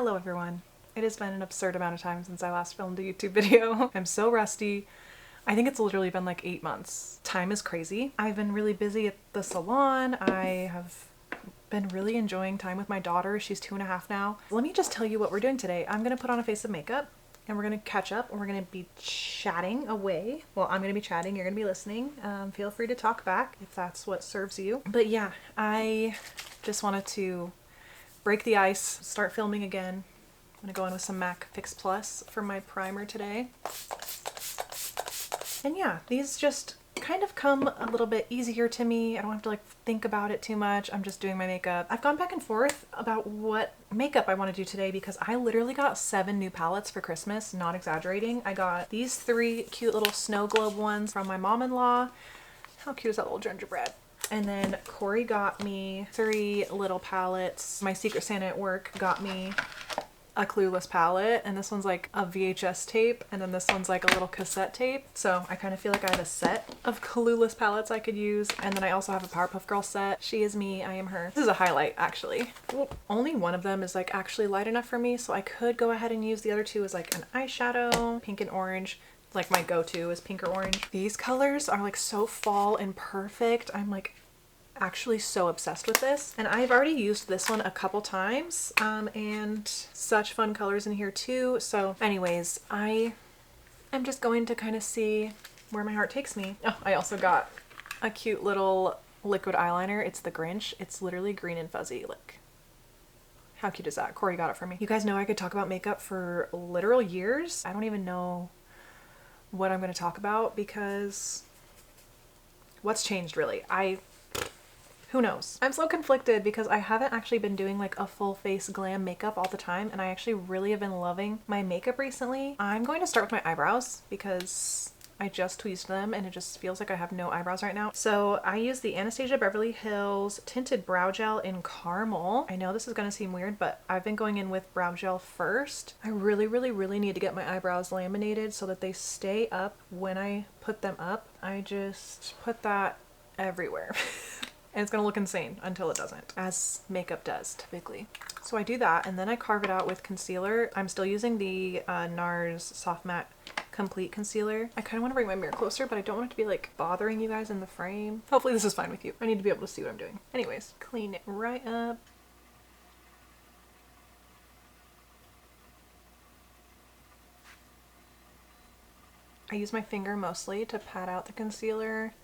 Hello everyone. It has been an absurd amount of time since I last filmed a YouTube video. I'm so rusty. I think it's literally been like 8 months. Time is crazy. I've been really busy at the salon. I have been really enjoying time with my daughter. She's 2.5 now. Let me just tell you what we're doing today. I'm gonna put on a face of makeup and we're gonna catch up and we're gonna be chatting away. Well, I'm gonna be chatting, you're gonna be listening. Feel free to talk back if that's what serves you. But yeah, I just wanted to break the ice, start filming again. I'm gonna go in with some MAC Fix Plus for my primer today. And yeah, these just kind of come a little bit easier to me. I don't have to like think about it too much. I'm just doing my makeup. I've gone back and forth about what makeup I want to do today because I literally got 7 new palettes for Christmas, not exaggerating. I got these 3 cute little snow globe ones from my mom-in-law. How cute is that little gingerbread? And then Corey got me 3 little palettes. My Secret Santa at work got me a Clueless palette, and this one's like a VHS tape, and then this one's like a little cassette tape. So I kind of feel like I have a set of Clueless palettes I could use. And then I also have a Powerpuff Girl set. She is me, I am her. This is a highlight actually. Well, only one of them is like actually light enough for me, so I could go ahead and use the other 2 as like an eyeshadow, pink and orange. Like my go-to is pink or orange. These colors are like so fall and perfect. I'm like actually so obsessed with this, and I've already used this one a couple times, and such fun colors in here too. So anyways, I am just going to kind of see where my heart takes me. Oh, I also got a cute little liquid eyeliner. It's the Grinch. It's literally green and fuzzy. Like, how cute is that? Corey got it for me. You guys know I could talk about makeup for literal years. I don't even know what I'm going to talk about because what's changed really? Who knows? I'm so conflicted because I haven't actually been doing like a full face glam makeup all the time, and I actually really have been loving my makeup recently. I'm going to start with my eyebrows because I just tweezed them and it just feels like I have no eyebrows right now. So I use the Anastasia Beverly Hills Tinted Brow Gel in Caramel. I know this is gonna seem weird, but I've been going in with brow gel first. I really need to get my eyebrows laminated so that they stay up when I put them up. I just put that everywhere. And it's gonna look insane until it doesn't, as makeup does typically. So I do that and then I carve it out with concealer. I'm still using the NARS Soft Matte Complete Concealer. I kind of want to bring my mirror closer, but I don't want it to be like bothering you guys in the frame. Hopefully this is fine with you. I need to be able to see what I'm doing. Anyways, clean it right up. I use my finger mostly to pat out the concealer,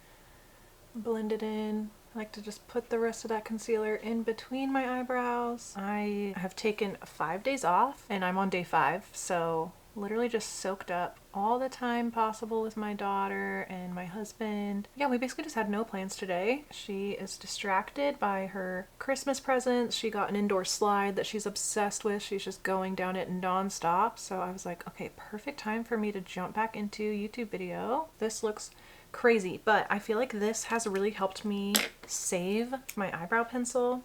blend it in. I like to just put the rest of that concealer in between my eyebrows. I have taken 5 days off and I'm on day 5, so literally just soaked up all the time possible with my daughter and my husband. Yeah, we basically just had no plans today. She is distracted by her Christmas presents. She got an indoor slide that she's obsessed with. She's just going down it nonstop. So I was like, okay, perfect time for me to jump back into YouTube video. This looks crazy, but I feel like this has really helped me save my eyebrow pencil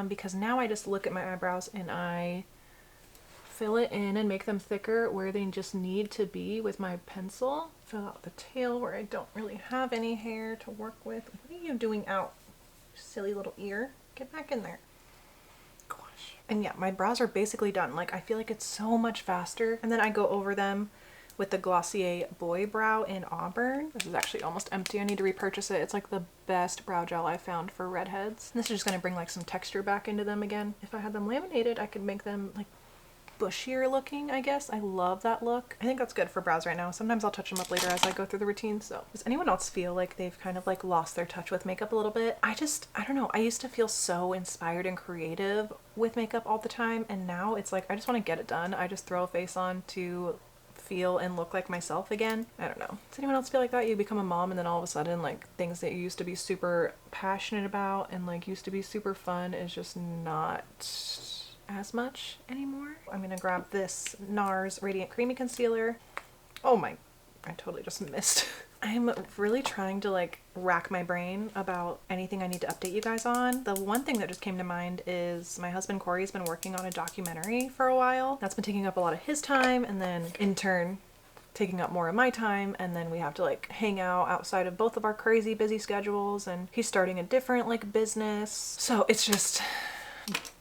because now I just look at my eyebrows and I fill it in and make them thicker where they just need to be with my pencil. Fill out the tail where I don't really have any hair to work with. What are you doing out, silly little ear? Get back in there. Gosh. And yeah, my brows are basically done. Like, I feel like it's so much faster. And then I go over them with the Glossier Boy Brow in Auburn. This is actually almost empty. I need to repurchase it. It's like the best brow gel I found for redheads. And this is just gonna bring like some texture back into them again. If I had them laminated, I could make them like bushier looking, I guess. I love that look. I think that's good for brows right now. Sometimes I'll touch them up later as I go through the routine. So does anyone else feel like they've kind of like lost their touch with makeup a little bit? I don't know. I used to feel so inspired and creative with makeup all the time, and now it's like I just want to get it done. I just throw a face on to feel and look like myself again. I don't know. Does anyone else feel like that? You become a mom and then all of a sudden like things that you used to be super passionate about and like used to be super fun is just not as much anymore. I'm gonna grab this NARS Radiant Creamy Concealer. Oh my, I totally just missed. I'm really trying to like rack my brain about anything I need to update you guys on. The one thing that just came to mind is my husband Corey's been working on a documentary for a while. That's been taking up a lot of his time and then in turn taking up more of my time, and then we have to like hang out outside of both of our crazy busy schedules, and he's starting a different like business. So it's just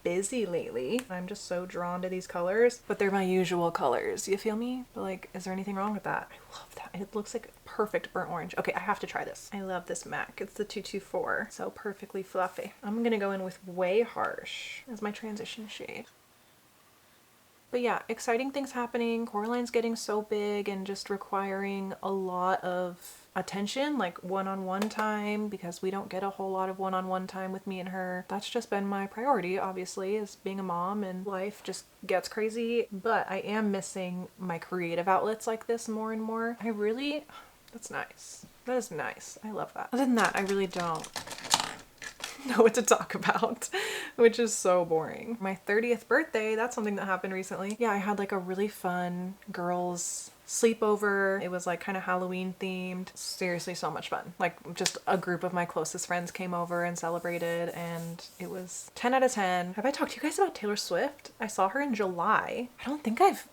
busy lately. I'm just so drawn to these colors, but they're my usual colors. You feel me? But like, is there anything wrong with that? I love that. It looks like perfect burnt orange. Okay, I have to try this. I love this MAC. It's the 224. So perfectly fluffy. I'm gonna go in with Way Harsh as my transition shade. But yeah, exciting things happening. Coraline's getting so big and just requiring a lot of attention, like one-on-one time, because we don't get a whole lot of one-on-one time with me and her. That's just been my priority, obviously, is being a mom, and life just gets crazy. But I am missing my creative outlets like this more and more. That's nice. That is nice. I love that. Other than that, I really don't know what to talk about, which is so boring. My 30th birthday, that's something that happened recently. Yeah, I had like a really fun girls sleepover. It was like kind of Halloween themed. Seriously, so much fun. Like just a group of my closest friends came over and celebrated, and it was 10 out of 10. Have I talked to you guys about Taylor Swift? I saw her in July. I don't think I've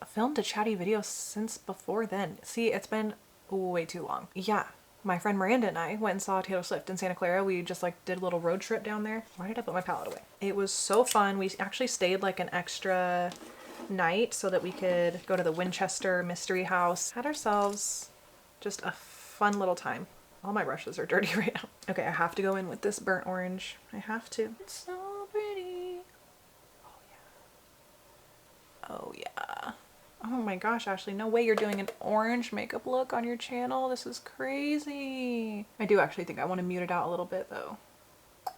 filmed a chatty video since before then. See, it's been way too long. Yeah. My friend Miranda and I went and saw Taylor Swift in Santa Clara. We just like did a little road trip down there. Why did I put my palette away? It was so fun. We actually stayed like an extra night so that we could go to the Winchester Mystery House. Had ourselves just a fun little time. All my brushes are dirty right now. Okay, I have to go in with this burnt orange. I have to. It's so pretty. Oh yeah. Oh yeah. Oh my gosh, Ashley, no way you're doing an orange makeup look on your channel. This is crazy. I do actually think I want to mute it out a little bit though.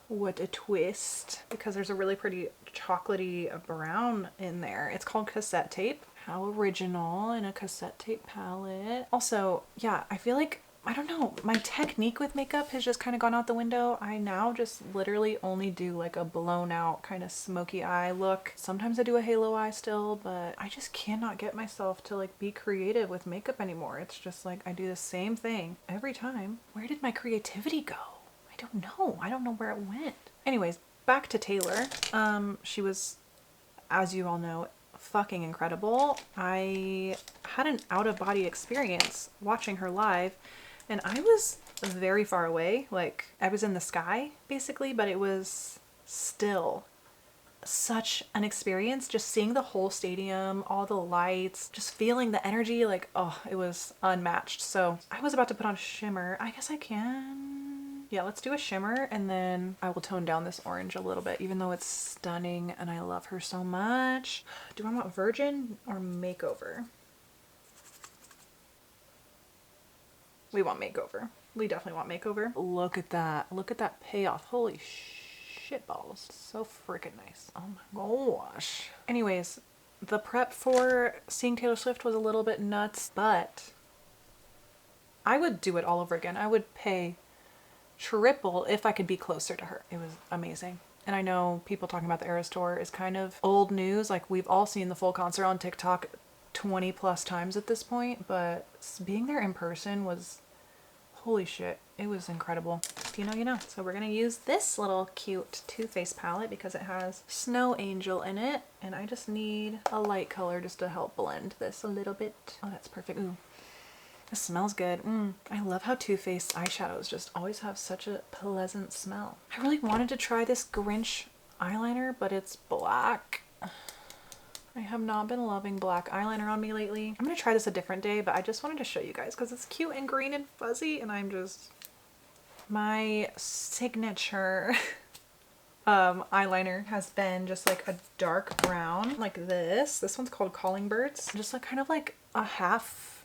What a twist. Because there's a really pretty chocolatey brown in there. It's called cassette tape. How original, in a cassette tape palette. Also, yeah, I feel like, I don't know, my technique with makeup has just kind of gone out the window. I now just literally only do like a blown out kind of smoky eye look. Sometimes I do a halo eye still, but I just cannot get myself to like be creative with makeup anymore. It's just like I do the same thing every time. Where did my creativity go? I don't know. I don't know where it went. Anyways, back to Taylor. She was, as you all know, fucking incredible. I had an out-of-body experience watching her live. And I was very far away, like I was in the sky basically, but it was still such an experience, just seeing the whole stadium, all the lights, just feeling the energy, like, oh, it was unmatched. So I was about to put on shimmer. I guess I can. Yeah, let's do a shimmer and then I will tone down this orange a little bit, even though it's stunning and I love her so much. Do I want Virgin or Makeover? We want Makeover. We definitely want Makeover. Look at that. Look at that payoff. Holy shit balls. So freaking nice. Oh my gosh. Anyways, the prep for seeing Taylor Swift was a little bit nuts, but I would do it all over again. I would pay triple if I could be closer to her. It was amazing. And I know people talking about the Eras Tour is kind of old news. Like we've all seen the full concert on TikTok 20 plus times at this point, but being there in person was, holy shit, it was incredible. If you know, you know. So we're gonna use this little cute Too Faced palette because it has Snow Angel in it, and I just need a light color just to help blend this a little bit. Oh, that's perfect. Ooh, this smells good. I love how Too Faced eyeshadows just always have such a pleasant smell. I really wanted to try this Grinch eyeliner, but it's black. I have not been loving black eyeliner on me lately. I'm gonna try this a different day, but I just wanted to show you guys because it's cute and green and fuzzy, and I'm just... My signature eyeliner has been just like a dark brown like this. This one's called Calling Birds. Just like kind of like a half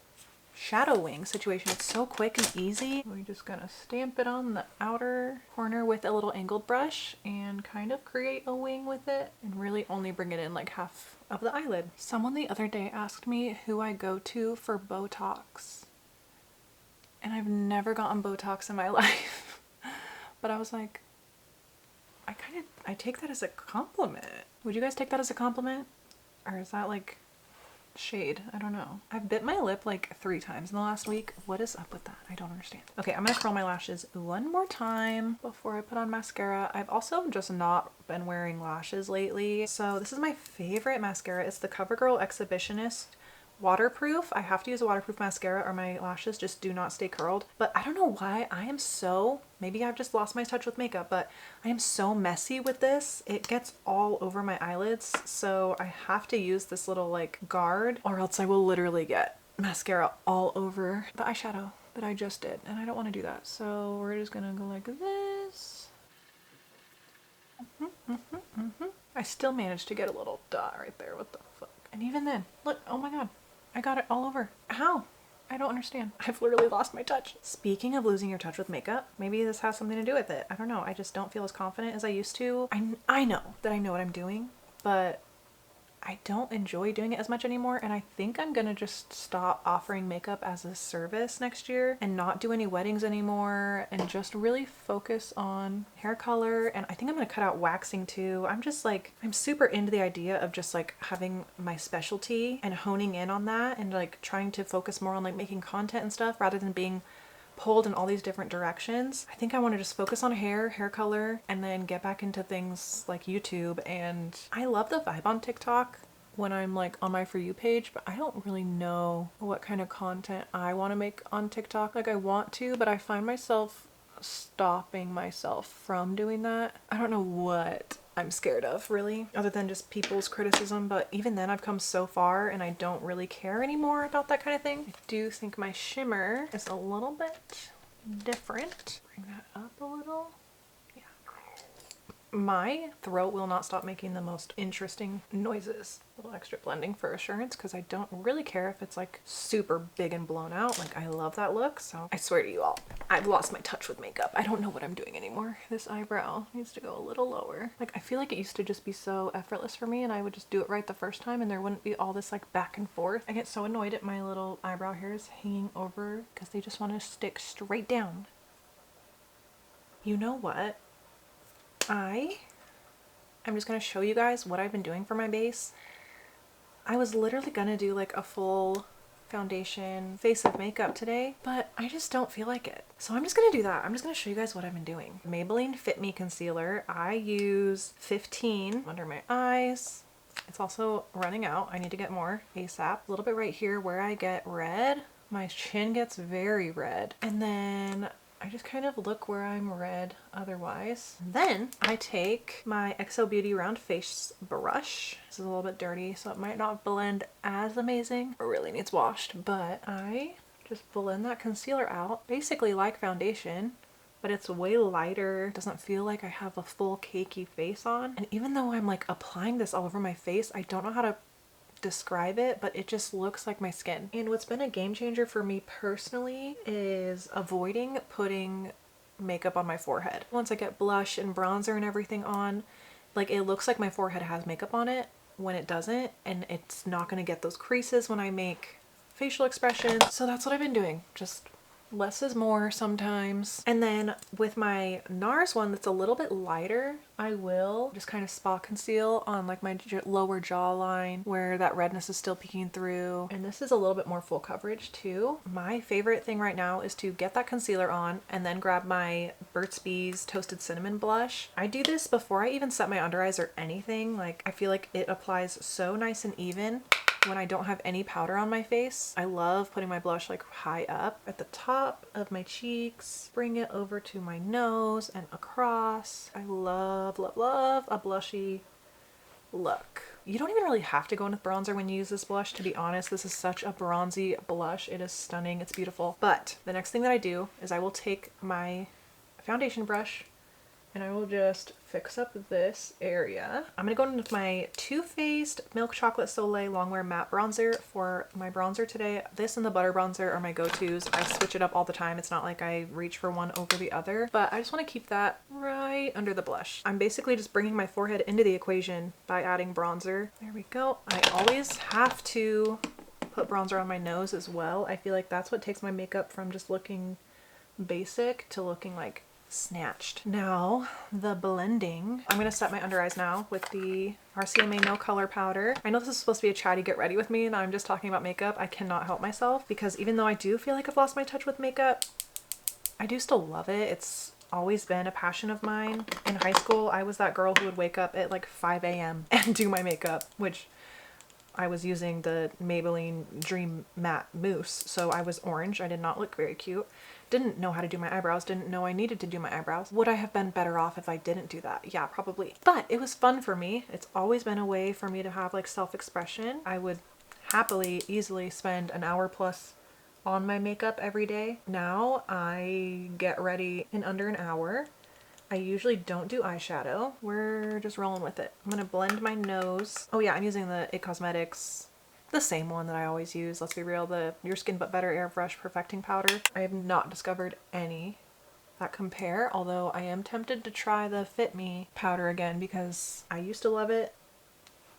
shadow wing situation. It's so quick and easy. We're just gonna stamp it on the outer corner with a little angled brush and kind of create a wing with it and really only bring it in like half of the eyelid. Someone the other day asked me who I go to for Botox, and I've never gotten Botox in my life. But I was like, I take that as a compliment. Would you guys take that as a compliment? Or is that like shade? I don't know. I've bit my lip like 3 times in the last week. What is up with that? I don't understand. Okay, I'm gonna curl my lashes one more time before I put on mascara. I've also just not been wearing lashes lately. So this is my favorite mascara. It's the CoverGirl Exhibitionist waterproof. I have to use a waterproof mascara or my lashes just do not stay curled. But I don't know why I am so, maybe I've just lost my touch with makeup, but I am so messy with this. It gets all over my eyelids. So I have to use this little like guard or else I will literally get mascara all over the eyeshadow that I just did. And I don't want to do that. So we're just gonna go like this. I still managed to get a little dot right there. What the fuck? And even then, look, oh my god, I got it all over. How? I don't understand. I've literally lost my touch. Speaking of losing your touch with makeup, maybe this has something to do with it. I don't know. I just don't feel as confident as I used to. I know that I know what I'm doing, but I don't enjoy doing it as much anymore, and I think I'm gonna just stop offering makeup as a service next year and not do any weddings anymore and just really focus on hair color. And I think I'm gonna cut out waxing too. I'm just like, I'm super into the idea of just like having my specialty and honing in on that and like trying to focus more on like making content and stuff rather than being pulled in all these different directions. I think I want to just focus on hair color, and then get back into things like YouTube. And I love the vibe on TikTok when I'm like on my For You page, but I don't really know what kind of content I want to make on TikTok. Like I want to, but I find myself stopping myself from doing that. I don't know what I'm scared of really, other than just people's criticism, but even then I've come so far and I don't really care anymore about that kind of thing. I do think my shimmer is a little bit different. Bring that up a little. Yeah. My throat will not stop making the most interesting noises. A little extra blending for assurance because I don't really care if it's like super big and blown out. Like I love that look. So I swear to you all, I've lost my touch with makeup. I don't know what I'm doing anymore. This eyebrow needs to go a little lower. Like I feel like it used to just be so effortless for me and I would just do it right the first time and there wouldn't be all this like back and forth. I get so annoyed at my little eyebrow hairs hanging over because they just want to stick straight down. You know what? I'm just gonna show you guys what I've been doing for my base. I was literally gonna do like a full foundation face of makeup today, but I just don't feel like it. So I'm just gonna do that. I'm just gonna show you guys what I've been doing. Maybelline Fit Me Concealer. I use 15 under my eyes. It's also running out. I need to get more ASAP. A little bit right here where I get red. My chin gets very red. And then I just kind of look where I'm red otherwise. Then I take my XO Beauty Round Face brush. This is a little bit dirty, so it might not blend as amazing. It really needs washed, but I just blend that concealer out. Basically like foundation, but it's way lighter. It doesn't feel like I have a full cakey face on. And even though I'm like applying this all over my face, I don't know how to describe it, but it just looks like my skin. And what's been a game changer for me personally is avoiding putting makeup on my forehead. Once I get blush and bronzer and everything on, like it looks like my forehead has makeup on it when it doesn't, and it's not gonna get those creases when I make facial expressions. So that's what I've been doing. Just less is more sometimes. And then with my NARS one that's a little bit lighter, I will just kind of spot conceal on like my lower jawline where that redness is still peeking through. And this is a little bit more full coverage too. My favorite thing right now is to get that concealer on and then grab my Burt's Bees Toasted Cinnamon blush. I do this before I even set my under eyes or anything. Like I feel like it applies so nice and even when I don't have any powder on my face. I love putting my blush like high up at the top of my cheeks, bring it over to my nose and across. I love, love, love a blushy look. You don't even really have to go in with bronzer when you use this blush, to be honest. This is such a bronzy blush. It is stunning. It's beautiful. But the next thing that I do is I will take my foundation brush and I will just fix up this area. I'm gonna go in with my Too Faced Milk Chocolate Soleil Longwear Matte Bronzer for my bronzer today. This and the Butter Bronzer are my go-tos. I switch it up all the time. It's not like I reach for one over the other, but I just wanna keep that right under the blush. I'm basically just bringing my forehead into the equation by adding bronzer. There we go. I always have to put bronzer on my nose as well. I feel like that's what takes my makeup from just looking basic to looking like snatched. Now the blending. I'm gonna set my under eyes now with the RCMA No Color Powder. I know this is supposed to be a chatty get ready with me and I'm just talking about makeup. I cannot help myself because even though I do feel like I've lost my touch with makeup, I do still love it. It's always been a passion of mine. In high school, I was that girl who would wake up at like 5 a.m. and do my makeup, which I was using the Maybelline Dream Matte Mousse, so I was orange. I did not look very cute. Didn't know how to do my eyebrows, didn't know I needed to do my eyebrows. Would I have been better off if I didn't do that? Yeah, probably. But it was fun for me. It's always been a way for me to have like self-expression. I would happily, easily spend an hour plus on my makeup every day. Now I get ready in under an hour. I usually don't do eyeshadow. We're just rolling with it. I'm gonna blend my nose. Oh yeah, I'm using the IT Cosmetics, the same one that I always use. Let's be real, the Your Skin But Better Airbrush Perfecting Powder. I have not discovered any that compare, although I am tempted to try the Fit Me powder again because I used to love it.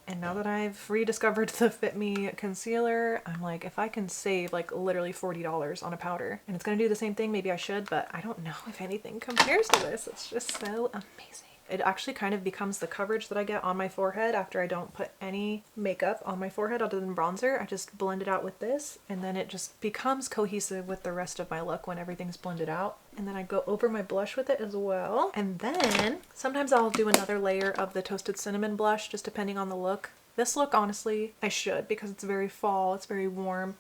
And now that I've rediscovered the Fit Me concealer, I'm like, if I can save like literally $40 on a powder and it's gonna do the same thing, maybe I should, but I don't know if anything compares to this. It's just so amazing. It actually kind of becomes the coverage that I get on my forehead after I don't put any makeup on my forehead other than bronzer. I just blend it out with this and then it just becomes cohesive with the rest of my look when everything's blended out. And then I go over my blush with it as well. And then sometimes I'll do another layer of the Toasted Cinnamon blush, just depending on the look. This look, honestly, I should because it's very fall, it's very warm.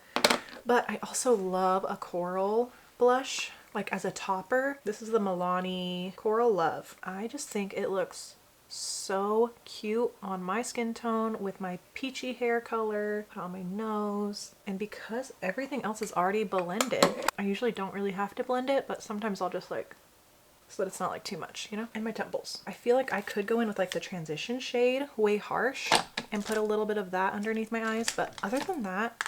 But I also love a coral blush, like as a topper. This is the Milani Coral Love. I just think it looks so cute on my skin tone with my peachy hair color, put on my nose. And because everything else is already blended, I usually don't really have to blend it, but sometimes I'll just like, so that it's not like too much, you know? And my temples. I feel like I could go in with like the transition shade, Way Harsh, and put a little bit of that underneath my eyes. But other than that,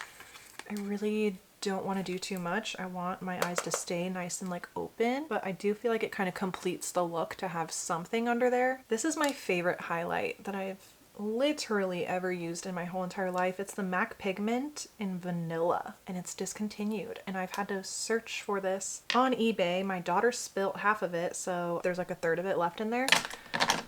I really don't want to do too much. I want my eyes to stay nice and like open, but I do feel like it kind of completes the look to have something under there. This is my favorite highlight that I've literally ever used in my whole entire life. It's the MAC Pigment in Vanilla and it's discontinued and I've had to search for this on eBay. My daughter spilt half of it, so there's like a third of it left in there.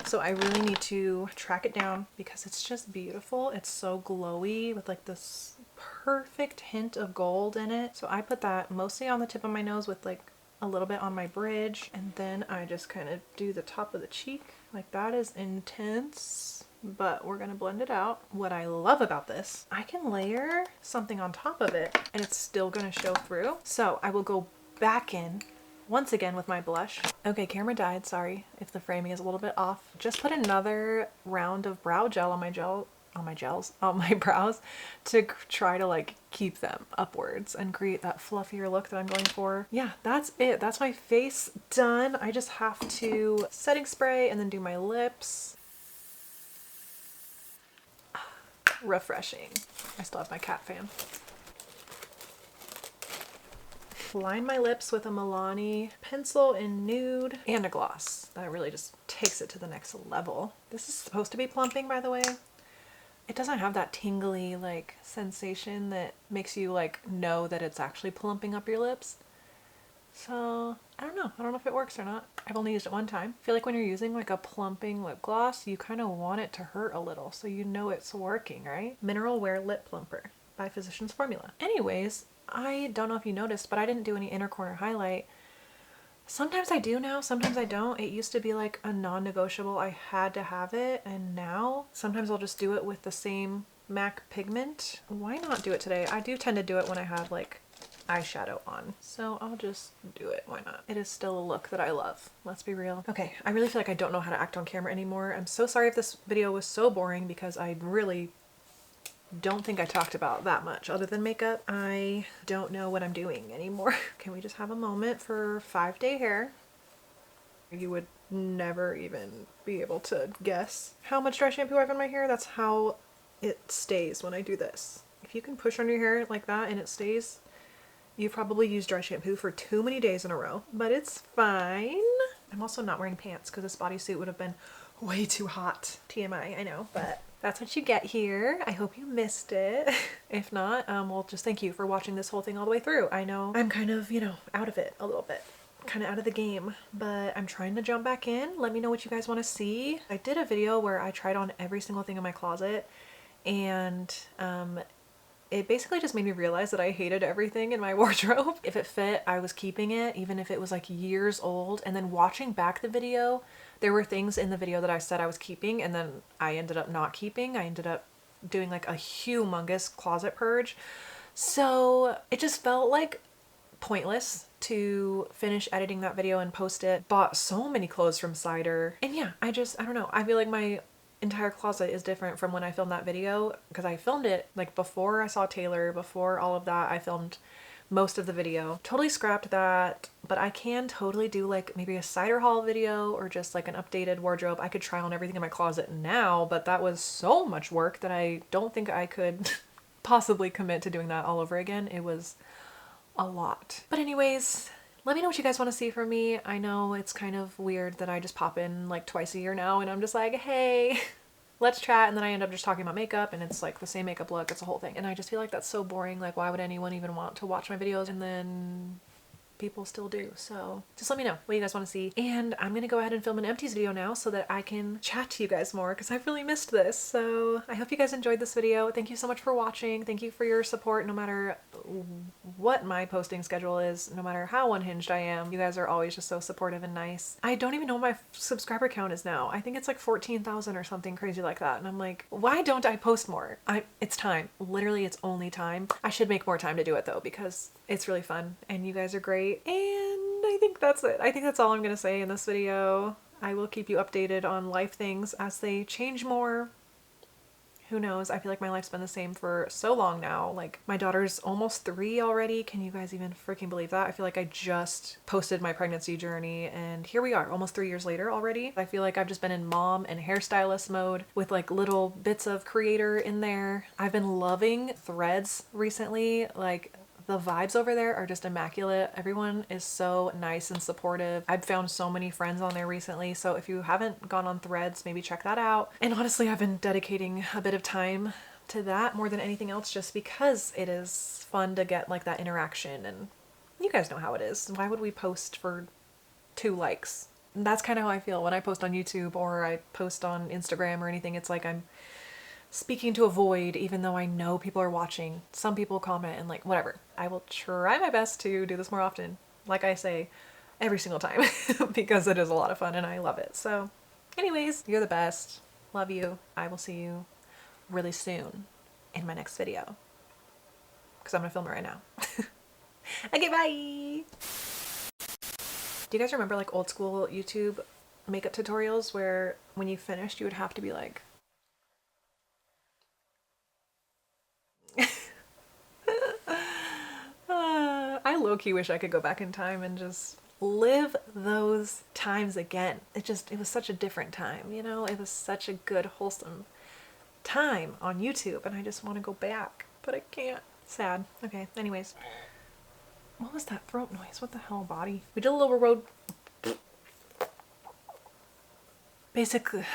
So I really need to track it down because it's just beautiful. It's so glowy with like this perfect hint of gold in it. So I put that mostly on the tip of my nose with like a little bit on my bridge, and then I just kind of do the top of the cheek. Like that is intense, but we're gonna blend it out. What I love about this, I can layer something on top of it and it's still gonna show through. So I will go back in once again with my blush. Okay, camera died, sorry if the framing is a little bit off. Just put another round of brow gel on my brows to try to like keep them upwards and create that fluffier look that I'm going for. Yeah, that's it. That's my face done. I just have to setting spray and then do my lips. Refreshing. I still have my cat fan. Line my lips with a Milani pencil in nude and a gloss. That really just takes it to the next level. This is supposed to be plumping, by the way. It doesn't have that tingly like sensation that makes you like know that it's actually plumping up your lips. So I don't know if it works or not. I've only used it one time. I feel like when you're using like a plumping lip gloss, you kind of want it to hurt a little so you know it's working, right? Mineral Wear Lip Plumper by Physicians Formula. Anyways, I don't know if you noticed, but I didn't do any inner corner highlight. Sometimes I do now, sometimes I don't. It used to be like a non-negotiable. I had to have it, and now sometimes I'll just do it with the same MAC pigment. Why not do it today? I do tend to do it when I have like eyeshadow on, so I'll just do it. Why not? It is still a look that I love. Let's be real. Okay, I really feel like I don't know how to act on camera anymore. I'm so sorry if this video was so boring because I really don't think I talked about that much other than makeup. I don't know what I'm doing anymore. Can we just have a moment for 5-day hair? You would never even be able to guess how much dry shampoo I have in my hair. That's how it stays when I do this. If you can push on your hair like that and it stays, you've probably used dry shampoo for too many days in a row, but it's fine. I'm also not wearing pants because this bodysuit would have been way too hot. TMI, I know, but that's what you get here. I hope you missed it. If not, well, just thank you for watching this whole thing all the way through. I know I'm kind of, you know, out of it a little bit, kind of out of the game, but I'm trying to jump back in. Let me know what you guys want to see. I did a video where I tried on every single thing in my closet, and it basically just made me realize that I hated everything in my wardrobe. If it fit, I was keeping it, even if it was like years old. And then watching back the video, there were things in the video that I said I was keeping and then I ended up not keeping. I ended up doing like a humongous closet purge. So it just felt like pointless to finish editing that video and post it. Bought so many clothes from Cider. And yeah, I don't know. I feel like my entire closet is different from when I filmed that video, because I filmed it like before I saw Taylor, before all of that. I filmed most of the video. Totally scrapped that, but I can totally do like maybe a Cider haul video or just like an updated wardrobe. I could try on everything in my closet now, but that was so much work that I don't think I could possibly commit to doing that all over again. It was a lot. But anyways, let me know what you guys want to see from me. I know it's kind of weird that I just pop in like twice a year now and I'm just like, hey, let's chat, and then I end up just talking about makeup and it's like the same makeup look. It's a whole thing. And I just feel like that's so boring. Like, why would anyone even want to watch my videos? And then people still do. So just let me know what you guys want to see. And I'm gonna go ahead and film an empties video now so that I can chat to you guys more, because I've really missed this. So I hope you guys enjoyed this video. Thank you so much for watching. Thank you for your support no matter what my posting schedule is, no matter how unhinged I am. You guys are always just so supportive and nice. I don't even know what my subscriber count is now. I think it's like 14,000 or something crazy like that. And I'm like, why don't I post more? It's time. Literally, it's only time. I should make more time to do it though, because it's really fun and you guys are great. And I think that's it. I think that's all I'm gonna say in this video. I will keep you updated on life things as they change more. Who knows? I feel like my life's been the same for so long now. Like, my daughter's almost 3 already. Can you guys even freaking believe that? I feel like I just posted my pregnancy journey and here we are, almost 3 years later already. I feel like I've just been in mom and hairstylist mode with like little bits of creator in there. I've been loving Threads recently. Like, the vibes over there are just immaculate. Everyone is so nice and supportive. I've found so many friends on there recently. So if you haven't gone on Threads, maybe check that out. And honestly, I've been dedicating a bit of time to that more than anything else, just because it is fun to get like that interaction. And you guys know how it is. Why would we post for 2 likes? And that's kind of how I feel when I post on YouTube or I post on Instagram or anything. It's like I'm speaking to a void, even though I know people are watching. Some people comment and like, whatever. I will try my best to do this more often. Like I say, every single time, because it is a lot of fun and I love it. So anyways, you're the best. Love you. I will see you really soon in my next video, because I'm gonna film it right now. Okay, bye. Do you guys remember like old school YouTube makeup tutorials where when you finished, you would have to be like, I low-key wish I could go back in time and just live those times again. It was such a different time, you know? It was such a good, wholesome time on YouTube, and I just want to go back, but I can't. Sad. Okay, anyways. What was that throat noise? What the hell, body? We did a little road. Basically.